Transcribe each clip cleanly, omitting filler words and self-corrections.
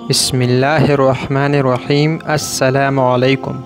بسم اللہ الرحمن الرحیم۔ السلام علیکم۔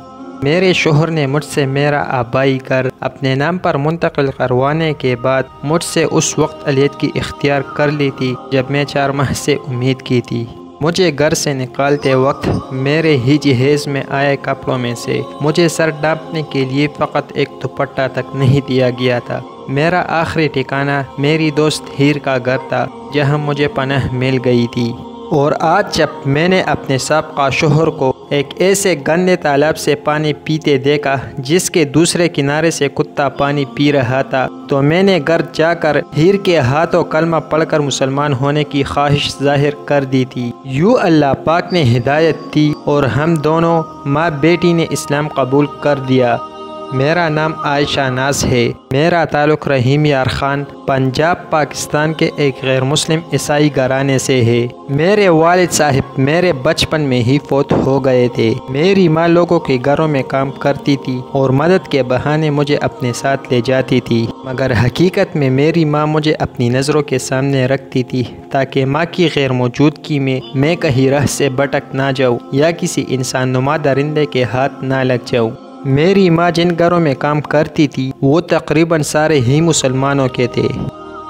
میرے شوہر نے مجھ سے میرا آبائی گھر اپنے نام پر منتقل کروانے کے بعد مجھ سے اس وقت علیحدگی اختیار کر لی تھی جب میں 4 ماہ سے امید کی تھی۔ مجھے گھر سے نکالتے وقت میرے ہی جہیز میں آئے کپڑوں میں سے مجھے سر ڈھانپنے کے لیے فقط ایک دوپٹہ تک نہیں دیا گیا تھا۔ میرا آخری ٹھکانہ میری دوست ہیر کا گھر تھا جہاں مجھے پناہ مل گئی تھی، اور آج جب میں نے اپنے سابقہ شوہر کو ایک ایسے گندے تالاب سے پانی پیتے دیکھا جس کے دوسرے کنارے سے کتا پانی پی رہا تھا تو میں نے گھر جا کر ہیر کے ہاتھوں کلمہ پڑھ کر مسلمان ہونے کی خواہش ظاہر کر دی تھی۔ یوں اللہ پاک نے ہدایت دی اور ہم دونوں ماں بیٹی نے اسلام قبول کر دیا۔ میرا نام عائشہ ناز ہے۔ میرا تعلق رحیم یار خان پنجاب پاکستان کے ایک غیر مسلم عیسائی گھرانے سے ہے۔ میرے والد صاحب میرے بچپن میں ہی فوت ہو گئے تھے۔ میری ماں لوگوں کے گھروں میں کام کرتی تھی اور مدد کے بہانے مجھے اپنے ساتھ لے جاتی تھی، مگر حقیقت میں میری ماں مجھے اپنی نظروں کے سامنے رکھتی تھی تاکہ ماں کی غیر موجودگی میں کہیں راہ سے بھٹک نہ جاؤں یا کسی انسان نما درندے کے ہاتھ نہ لگ جاؤں۔ میری ماں جن گھروں میں کام کرتی تھی وہ تقریباً سارے ہی مسلمانوں کے تھے۔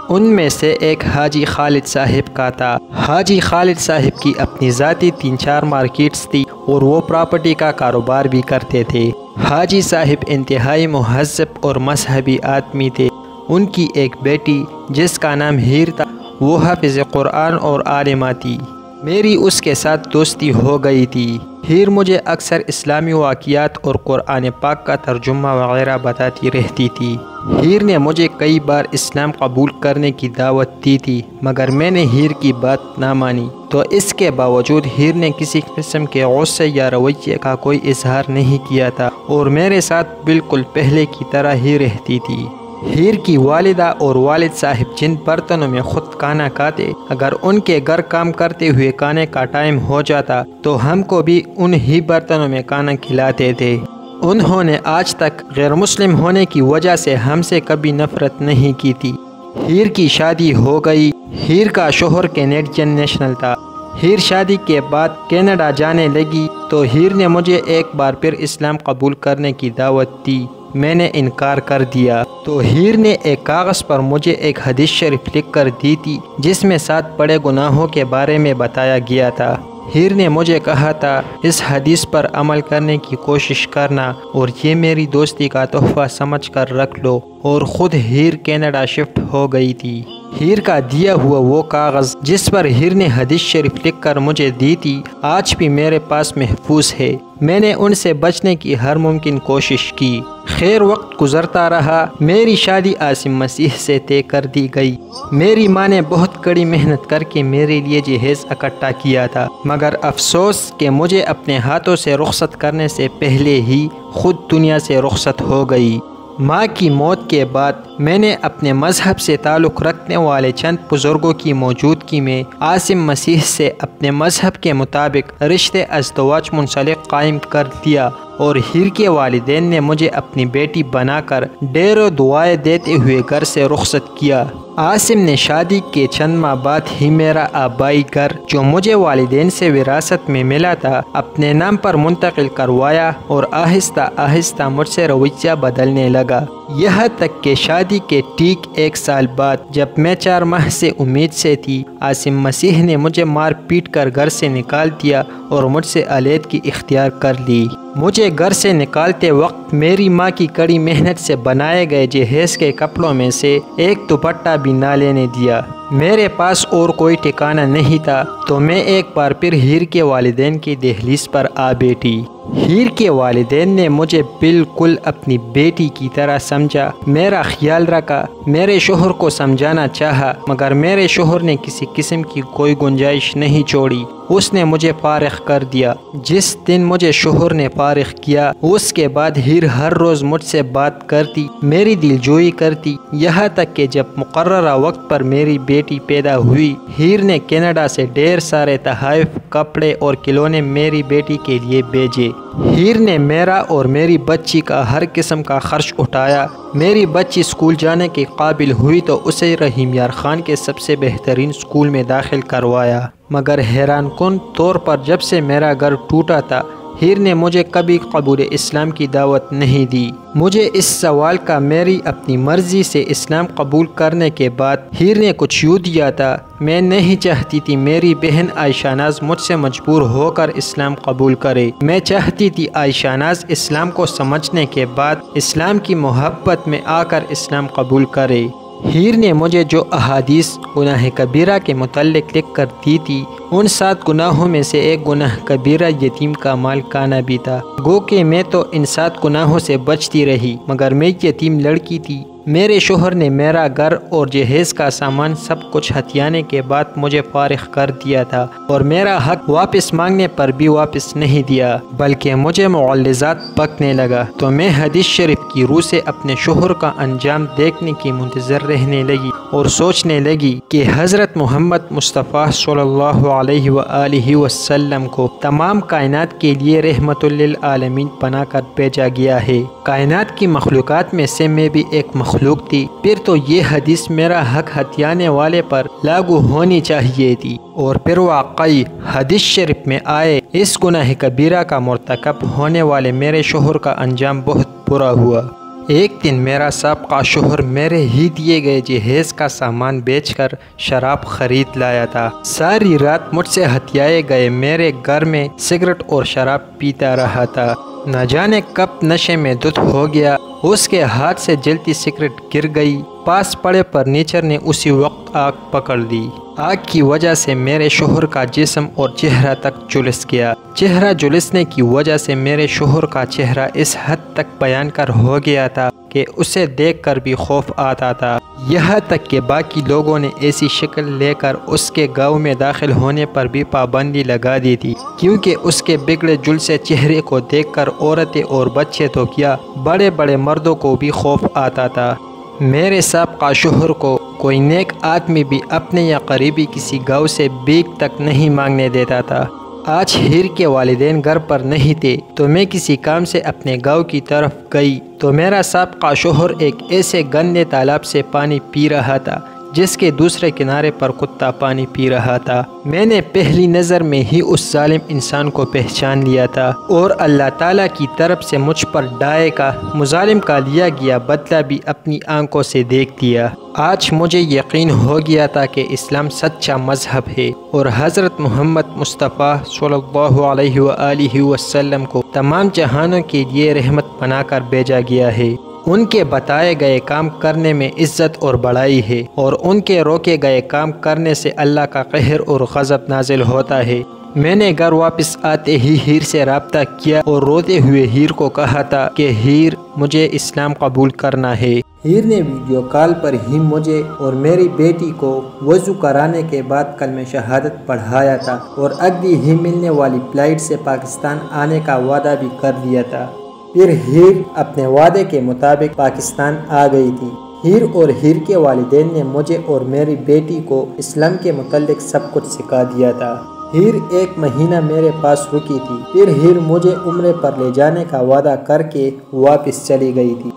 ان میں سے ایک حاجی خالد صاحب کا تھا۔ حاجی خالد صاحب کی اپنی ذاتی 3-4 مارکیٹس تھی اور وہ پراپرٹی کا کاروبار بھی کرتے تھے۔ حاجی صاحب انتہائی مہذب اور مذہبی آدمی تھے۔ ان کی ایک بیٹی جس کا نام ہیر تھا وہ حافظ قرآن اور عالمہ تھی۔ میری اس کے ساتھ دوستی ہو گئی تھی۔ ہیر مجھے اکثر اسلامی واقعات اور قرآن پاک کا ترجمہ وغیرہ بتاتی رہتی تھی۔ ہیر نے مجھے کئی بار اسلام قبول کرنے کی دعوت دی تھی مگر میں نے ہیر کی بات نہ مانی، تو اس کے باوجود ہیر نے کسی قسم کے غصے یا رویے کا کوئی اظہار نہیں کیا تھا اور میرے ساتھ بالکل پہلے کی طرح ہی رہتی تھی۔ ہیر کی والدہ اور والد صاحب جن برتنوں میں خود کھانا کھاتے، اگر ان کے گھر کام کرتے ہوئے کھانے کا ٹائم ہو جاتا تو ہم کو بھی ان ہی برتنوں میں کھانا کھلاتے تھے۔ انہوں نے آج تک غیر مسلم ہونے کی وجہ سے ہم سے کبھی نفرت نہیں کی تھی۔ ہیر کی شادی ہو گئی۔ ہیر کا شوہر کینیڈین نیشنل تھا۔ ہیر شادی کے بعد کینیڈا جانے لگی تو ہیر نے مجھے ایک بار پھر اسلام قبول کرنے کی دعوت دی۔ میں نے انکار کر دیا تو ہیر نے ایک کاغذ پر مجھے ایک حدیث شریف لکھ کر دی تھی جس میں 7 بڑے گناہوں کے بارے میں بتایا گیا تھا۔ ہیر نے مجھے کہا تھا اس حدیث پر عمل کرنے کی کوشش کرنا اور یہ میری دوستی کا تحفہ سمجھ کر رکھ لو، اور خود ہیر کینیڈا شفٹ ہو گئی تھی۔ ہیر کا دیا ہوا وہ کاغذ جس پر ہیر نے حدیث شریف لکھ کر مجھے دی تھی آج بھی میرے پاس محفوظ ہے۔ میں نے ان سے بچنے کی ہر ممکن کوشش کی۔ خیر وقت گزرتا رہا۔ میری شادی عاصم مسیح سے طے کر دی گئی۔ میری ماں نے بہت کڑی محنت کر کے میرے لیے جہیز اکٹھا کیا تھا، مگر افسوس کہ مجھے اپنے ہاتھوں سے رخصت کرنے سے پہلے ہی خود دنیا سے رخصت ہو گئی۔ ماں کی موت کے بعد میں نے اپنے مذہب سے تعلق رکھنے والے چند بزرگوں کی موجودگی میں عاصم مسیح سے اپنے مذہب کے مطابق رشتے ازدواج منسلک قائم کر دیا، اور ہیر کے والدین نے مجھے اپنی بیٹی بنا کر ڈھیروں دعائیں دیتے ہوئے گھر سے رخصت کیا۔ عاصم نے شادی کے چند ماہ بعد ہی میرا آبائی گھر جو مجھے والدین سے وراثت میں ملا تھا اپنے نام پر منتقل کروایا، اور آہستہ آہستہ مجھ سے رویہ بدلنے لگا، یہاں تک کہ شادی کے ٹھیک 1 سال بعد جب میں 4 ماہ سے امید سے تھی عاصم مسیح نے مجھے مار پیٹ کر گھر سے نکال دیا اور مجھ سے علیحدگی اختیار کر لی۔ مجھے گھر سے نکالتے وقت میری ماں کی کڑی محنت سے بنائے گئے جہیز کے کپڑوں میں سے ایک دوپٹہ بھی نہ لینے دیا۔ میرے پاس اور کوئی ٹھکانہ نہیں تھا تو میں ایک بار پھر ہیر کے والدین کی دہلیز پر آ بیٹھی۔ ہیر کے والدین نے مجھے بالکل اپنی بیٹی کی طرح سمجھا، میرا خیال رکھا، میرے شوہر کو سمجھانا چاہا، مگر میرے شوہر نے کسی قسم کی کوئی گنجائش نہیں چھوڑی۔ اس نے مجھے فارغ کر دیا۔ جس دن مجھے شوہر نے فارغ کیا اس کے بعد ہیر ہر روز مجھ سے بات کرتی، میری دلجوئی کرتی، یہاں تک کہ جب مقررہ وقت پر میری بیٹی پیدا ہوئی ہیر نے کینیڈا سے ڈھیر سارے تحائف، کپڑے اور کھلونے میری بیٹی کے لیے بھیجے۔ ہیر نے میرا اور میری بچی کا ہر قسم کا خرچ اٹھایا۔ میری بچی اسکول جانے کے قابل ہوئی تو اسے رحیم یار خان کے سب سے بہترین اسکول میں داخل کروایا۔ مگر حیران کن طور پر جب سے میرا گھر ٹوٹا تھا ہیر نے مجھے کبھی قبول اسلام کی دعوت نہیں دی۔ مجھے اس سوال کا میری اپنی مرضی سے اسلام قبول کرنے کے بعد ہیر نے کچھ یوں دیا تھا۔ میں نہیں چاہتی تھی میری بہن عائشہ ناز مجھ سے مجبور ہو کر اسلام قبول کرے۔ میں چاہتی تھی عائشہ ناز اسلام کو سمجھنے کے بعد اسلام کی محبت میں آ کر اسلام قبول کرے۔ ہیر نے مجھے جو احادیث گناہ کبیرہ کے متعلق لکھ کر دی تھی ان 7 گناہوں میں سے ایک گناہ کبیرہ یتیم کا مال کھانا بھی تھا۔ گو کہ میں تو ان 7 گناہوں سے بچتی رہی مگر میں یتیم لڑکی تھی۔ میرے شوہر نے میرا گھر اور جہیز کا سامان سب کچھ ہتھیانے کے بعد مجھے فارغ کر دیا تھا اور میرا حق واپس مانگنے پر بھی واپس نہیں دیا بلکہ مجھے معلزات بکنے لگا۔ تو میں حدیث شریف کی روح سے اپنے شوہر کا انجام دیکھنے کی منتظر رہنے لگی اور سوچنے لگی کہ حضرت محمد مصطفیٰ صلی اللہ علیہ وآلہ وسلم کو تمام کائنات کے لیے رحمت للعالمین بنا کر بھیجا گیا ہے۔ کائنات کی مخلوقات میں سے میں بھی ایک مخلوق تھی، پھر تو یہ حدیث میرا حق ہتھیانے والے پر لاگو ہونی چاہیے تھی۔ اور پھر واقعی حدیث شریف میں آئے اس گناہ کبیرہ کا مرتکب ہونے والے میرے شوہر کا انجام بہت برا ہوا۔ ایک دن میرا سابقہ شوہر میرے ہی دیے گئے جہیز کا سامان بیچ کر شراب خرید لایا تھا۔ ساری رات مجھ سے ہتھیائے گئے میرے گھر میں سگریٹ اور شراب پیتا رہا تھا۔ نہ جانے کب نشے میں دھت ہو گیا، اس کے ہاتھ سے جلتی سگریٹ گر گئی۔ پاس پڑے فرنیچر نے اسی وقت آگ پکڑ لی۔ آگ کی وجہ سے میرے شوہر کا جسم اور چہرہ تک جلس گیا۔ چہرہ جلسنے کی وجہ سے میرے شوہر کا چہرہ اس حد تک بھیانکر ہو گیا تھا کہ اسے دیکھ کر بھی خوف آتا تھا، یہاں تک کہ باقی لوگوں نے ایسی شکل لے کر اس کے گاؤں میں داخل ہونے پر بھی پابندی لگا دی تھی، کیونکہ اس کے بگڑے جلسے چہرے کو دیکھ کر عورتیں اور بچے تو کیا بڑے بڑے مردوں کو بھی خوف آتا تھا۔ میرے سابقہ شوہر کو کوئی نیک آدمی بھی اپنے یا قریبی کسی گاؤں سے بھیک تک نہیں مانگنے دیتا تھا۔ آج ہیر کے والدین گھر پر نہیں تھے تو میں کسی کام سے اپنے گاؤں کی طرف گئی تو میرا سابقہ شوہر ایک ایسے گندے تالاب سے پانی پی رہا تھا جس کے دوسرے کنارے پر کتا پانی پی رہا تھا۔ میں نے پہلی نظر میں ہی اس ظالم انسان کو پہچان لیا تھا اور اللہ تعالیٰ کی طرف سے مجھ پر ڈائے کا مظالم کا لیا گیا بدلہ بھی اپنی آنکھوں سے دیکھ لیا۔ آج مجھے یقین ہو گیا تھا کہ اسلام سچا مذہب ہے اور حضرت محمد مصطفیٰ صلی اللہ علیہ وآلہ وسلم کو تمام جہانوں کے لیے رحمت بنا کر بھیجا گیا ہے۔ ان کے بتائے گئے کام کرنے میں عزت اور بڑائی ہے اور ان کے روکے گئے کام کرنے سے اللہ کا قہر اور غضب نازل ہوتا ہے۔ میں نے گھر واپس آتے ہی ہیر سے رابطہ کیا اور روتے ہوئے ہیر کو کہا تھا کہ ہیر مجھے اسلام قبول کرنا ہے۔ ہیر نے ویڈیو کال پر ہی مجھے اور میری بیٹی کو وضو کرانے کے بعد کلمہ شہادت پڑھایا تھا اور اگلی ہی ملنے والی فلائٹ سے پاکستان آنے کا وعدہ بھی کر دیا تھا۔ پھر ہیر اپنے وعدے کے مطابق پاکستان آ گئی تھی۔ ہیر اور ہیر کے والدین نے مجھے اور میری بیٹی کو اسلام کے متعلق سب کچھ سکھا دیا تھا۔ ہیر 1 مہینہ میرے پاس رکی تھی، پھر ہیر مجھے عمرے پر لے جانے کا وعدہ کر کے واپس چلی گئی تھی۔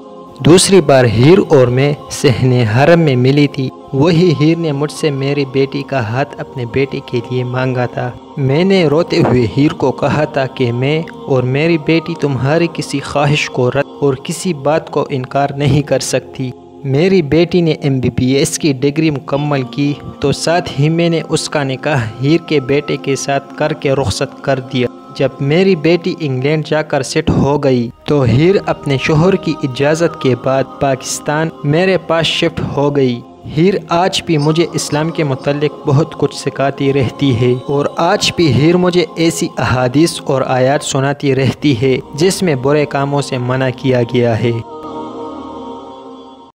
دوسری بار ہیر اور میں صحن حرم میں ملی تھی، وہی ہیر نے مجھ سے میری بیٹی کا ہاتھ اپنے بیٹے کے لیے مانگا تھا۔ میں نے روتے ہوئے ہیر کو کہا تھا کہ میں اور میری بیٹی تمہاری کسی خواہش کو رد اور کسی بات کو انکار نہیں کر سکتی۔ میری بیٹی نے MBBS کی ڈگری مکمل کی تو ساتھ ہی میں نے اس کا نکاح ہیر کے بیٹے کے ساتھ کر کے رخصت کر دیا۔ جب میری بیٹی انگلینڈ جا کر سیٹ ہو گئی تو ہیر اپنے شوہر کی اجازت کے بعد پاکستان میرے پاس شفٹ ہو گئی۔ ہیر آج بھی مجھے اسلام کے متعلق بہت کچھ سکھاتی رہتی ہے اور آج بھی ہیر مجھے ایسی احادیث اور آیات سناتی رہتی ہے جس میں برے کاموں سے منع کیا گیا ہے۔